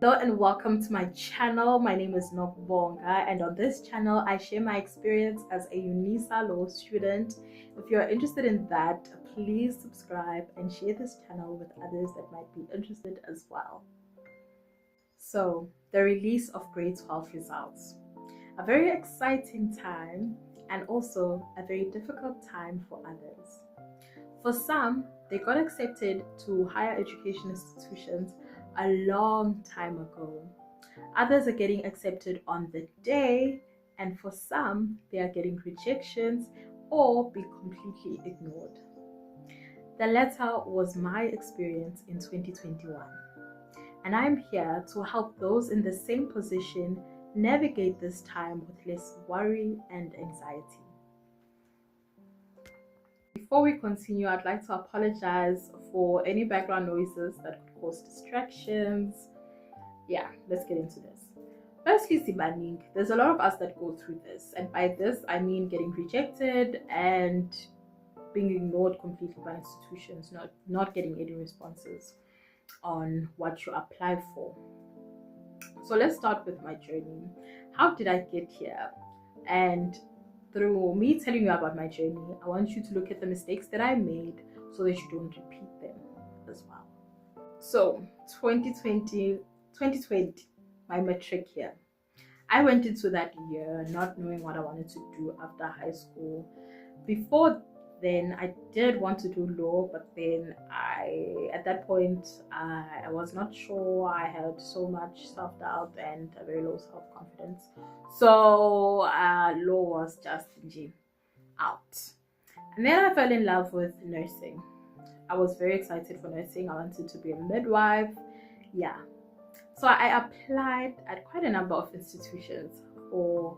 Hello and welcome to my channel. My name is Nokubonga, and on this channel I share my experience as a UNISA law student. If you're interested in that, please subscribe and share this channel with others that might be interested as well. So, the release of grade 12 results. A very exciting time and also a very difficult time for others. For some, they got accepted to higher education institutions a long time ago. Others are getting accepted on the day, and for some, they are getting rejections or be completely ignored. The latter was my experience in 2021, and I'm here to help those in the same position navigate this time with less worry and anxiety. Before we continue, I'd like to apologize for any background noises that could cause distractions. Yeah, let's get into this. Firstly, Sibaning, there's a lot of us that go through this, and by this I mean getting rejected and being ignored completely by institutions, not getting any responses on what you applied for. So let's start with my journey. How did I get here? And through me telling you about my journey, I want you to look at the mistakes that I made so that you don't repeat them as well. So 2020, my matric year. I went into that year not knowing what I wanted to do after high school. Before then, I did want to do law, but then at that point, I was not sure. I had so much self-doubt and a very low self-confidence. So law was just out. And then I fell in love with nursing. I was very excited for nursing. I wanted to be a midwife. Yeah. So I applied at quite a number of institutions for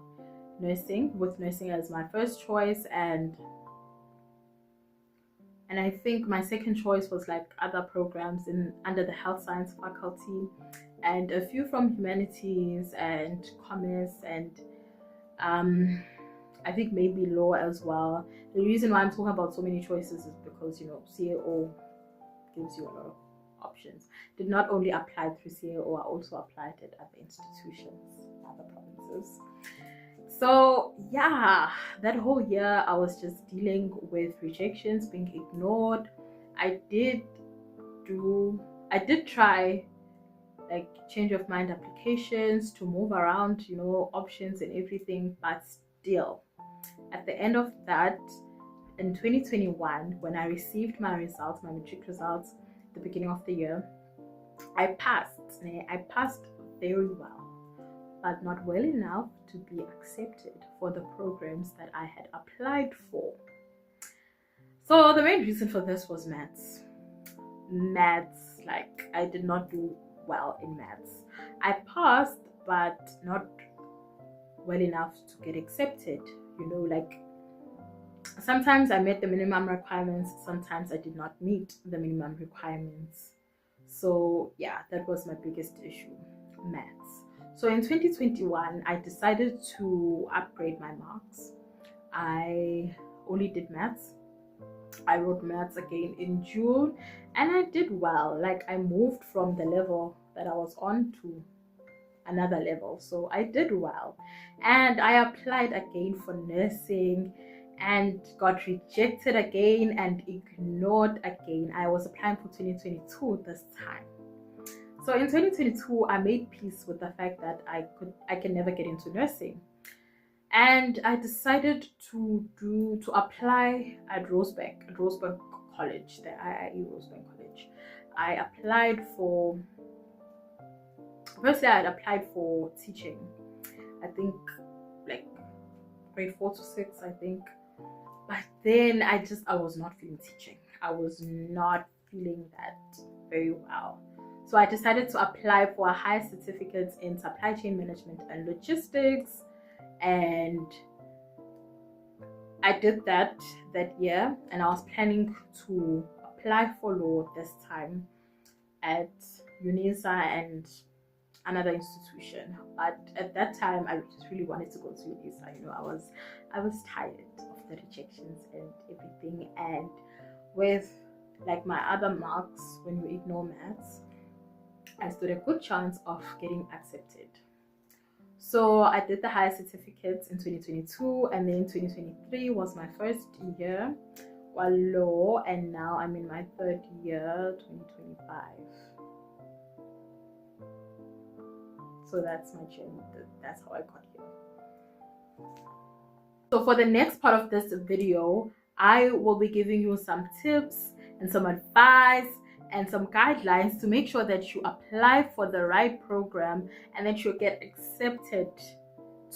nursing, with nursing as my first choice, and I think my second choice was like other programs under the health science faculty, and a few from humanities and commerce, and I think maybe law as well. The reason why I'm talking about so many choices is because CAO gives you a lot of options. Did not only apply through CAO, I also applied at other institutions, other provinces. So yeah, that whole year I was just dealing with rejections, being ignored. I did try like change of mind applications to move around, options and everything, but still at the end of that, in 2021, when I received my results, my matric results at the beginning of the year, I passed very well, but not well enough to be accepted for the programs that I had applied for. So the main reason for this was maths. Like I did not do well in maths. I passed, but not well enough to get accepted. Like sometimes I met the minimum requirements, sometimes I did not meet the minimum requirements. So yeah, that was my biggest issue, maths. So in 2021, I decided to upgrade my marks. I only did maths. I wrote maths again in June, and I did well. Like I moved from the level that I was on to another level. So I did well. And I applied again for nursing and got rejected again and ignored again. I was applying for 2022 this time. So in 2022, I made peace with the fact that I can never get into nursing. And I decided to apply at Rosebank College, the IIE Rosebank College. I applied for, firstly I had applied for teaching, I think like grade 4 to 6, I think. But then I was not feeling teaching. I was not feeling that very well. So I decided to apply for a higher certificate in supply chain management and logistics, and I did that year, and I was planning to apply for law this time at UNISA and another institution. But at that time I just really wanted to go to UNISA. I was tired of the rejections and everything, and with like my other marks, when you ignore maths, I stood a good chance of getting accepted. So I did the higher certificates in 2022, and then 2023 was my first year while law, and now I'm in my third year, 2025. So that's my journey. That's how I got here. So for the next part of this video, I will be giving you some tips and some advice and some guidelines to make sure that you apply for the right program and that you get accepted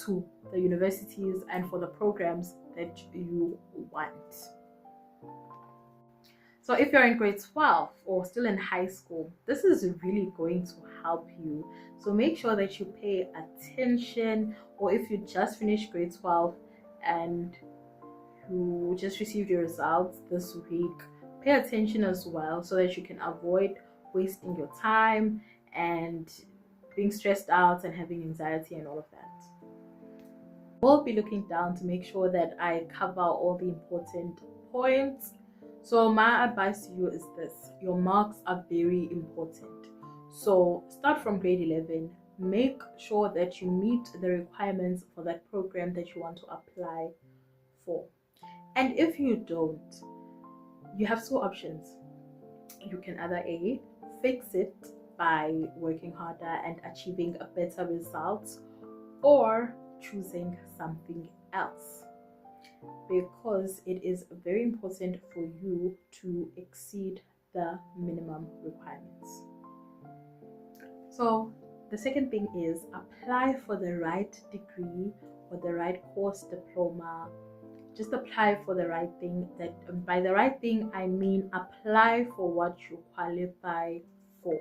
to the universities and for the programs that you want. So if you're in grade 12 or still in high school, this is really going to help you. So make sure that you pay attention, or if you just finished grade 12 and you just received your results this week, pay attention as well so that you can avoid wasting your time and being stressed out and having anxiety and all of that. We'll be looking down to make sure that I cover all the important points. So my advice to you is this: your marks are very important. So start from grade 11. Make sure that you meet the requirements for that program that you want to apply for. And if you don't, you have two options. You can either A, fix it by working harder and achieving a better result, or choosing something else, because it is very important for you to exceed the minimum requirements. So the second thing is apply for the right degree or the right course, diploma. Just apply for the right thing. That by the right thing, I mean apply for what you qualify for.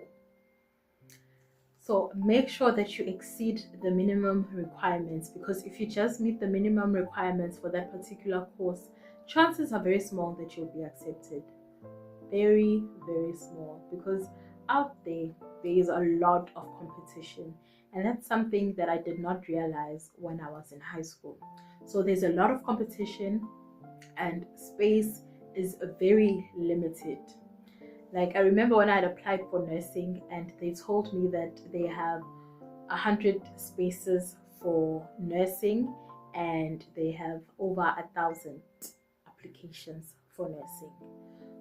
So make sure that you exceed the minimum requirements, because if you just meet the minimum requirements for that particular course, chances are very small that you'll be accepted. Very, very small, because out there is a lot of competition, and that's something that I did not realize when I was in high school. So there's a lot of competition and space is very limited. Like, I remember when I had applied for nursing and they told me that they have 100 spaces for nursing and they have over 1,000 applications for nursing.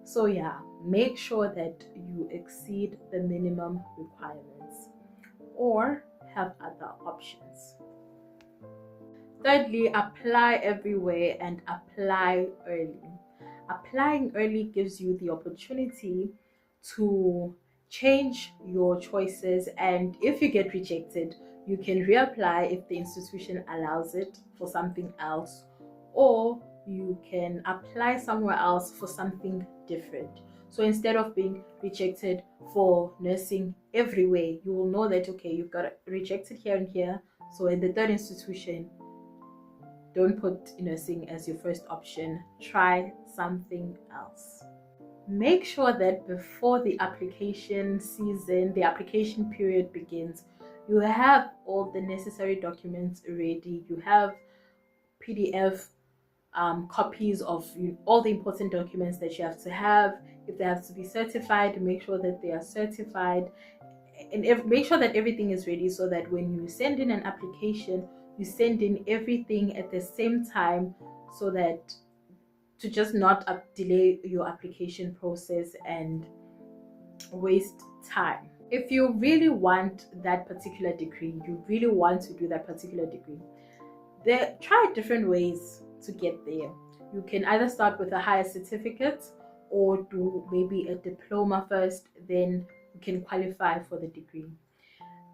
So yeah, make sure that you exceed the minimum requirements or have other options. Thirdly, apply everywhere and apply early. Applying early gives you the opportunity to change your choices, and if you get rejected, you can reapply if the institution allows it for something else, or you can apply somewhere else for something different. So instead of being rejected for nursing everywhere, you will know that, okay, you got rejected here and here, so in the third institution, don't put nursing as your first option. Try something else. Make sure that before the application season, the application period begins, you have all the necessary documents ready. You have PDF copies of all the important documents that you have to have. If they have to be certified, make sure that they are certified, and make sure that everything is ready so that when you send in an application, you send in everything at the same time, so that to just not delay your application process and waste time. If you really want that particular degree, you really want to do that particular degree, try different ways to get there. You can either start with a higher certificate or do maybe a diploma first, then you can qualify for the degree.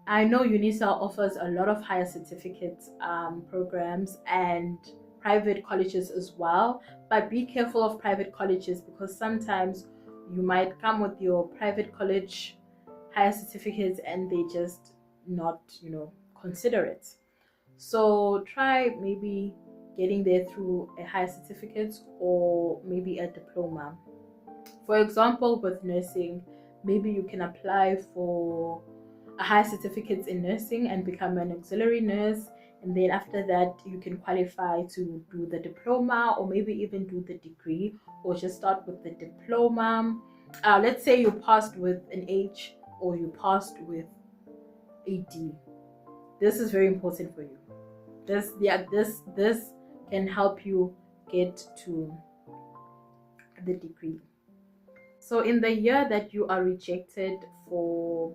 I know UNISA offers a lot of higher certificate programs and private colleges as well, but be careful of private colleges, because sometimes you might come with your private college higher certificates and they just not consider it. So try maybe getting there through a higher certificate or maybe a diploma. For example, with nursing, maybe you can apply for a higher certificate in nursing and become an auxiliary nurse, and then after that you can qualify to do the diploma or maybe even do the degree, or just start with the diploma. Let's say you passed with an H or you passed with a D. This is very important for you. This can help you get to the degree. So in the year that you are rejected for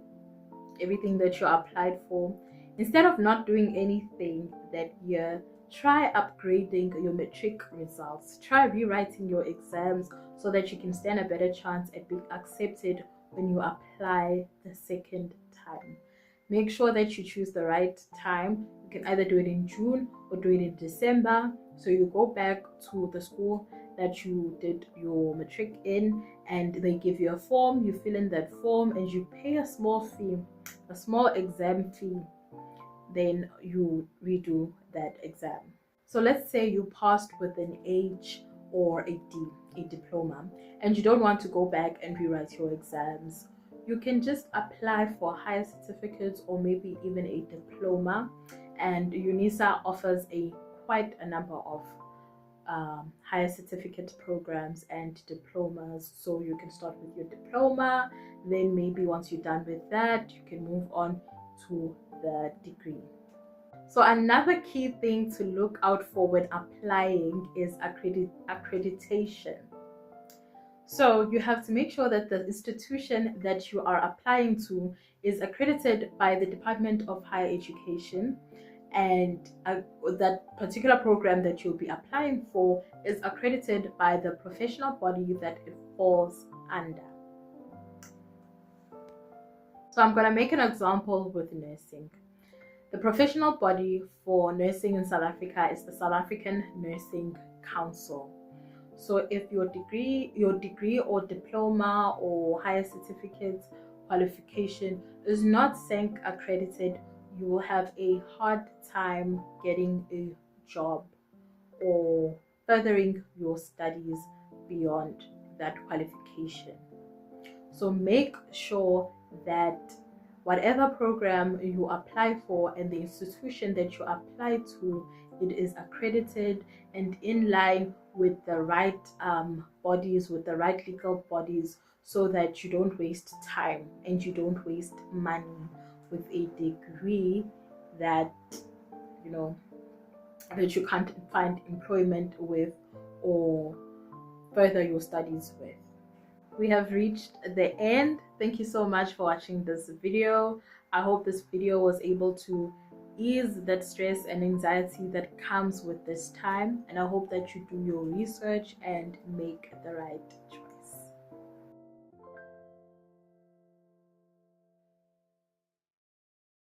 everything that you applied for, instead of not doing anything that year, try upgrading your matric results. Try rewriting your exams so that you can stand a better chance at being accepted when you apply the second time. Make sure that you choose the right time. You can either do it in June or do it in December. So you go back to the school that you did your matric in, and they give you a form. You fill in that form and you pay a small fee, a small exam fee. Then you redo that exam. So let's say you passed with an H or a D, a diploma, and you don't want to go back and rewrite your exams. You can just apply for higher certificates or maybe even a diploma, and UNISA offers quite a number of higher certificate programs and diplomas. So you can start with your diploma, then maybe once you're done with that, you can move on to the degree. So another key thing to look out for when applying is accreditation. So you have to make sure that the institution that you are applying to is accredited by the Department of Higher Education, and that particular program that you'll be applying for is accredited by the professional body that it falls under. So I'm going to make an example with nursing. The professional body for nursing in South Africa is the South African Nursing Council. So if your degree or diploma or higher certificate qualification is not SANC accredited, you will have a hard time getting a job or furthering your studies beyond that qualification. So make sure that whatever program you apply for and the institution that you apply to, it is accredited and in line with the right bodies, with the right legal bodies, so that you don't waste time and you don't waste money with a degree that that you can't find employment with or further your studies with. We have reached the end. Thank you so much for watching this video. I hope this video was able to ease that stress and anxiety that comes with this time, and I hope that you do your research and make the right choice.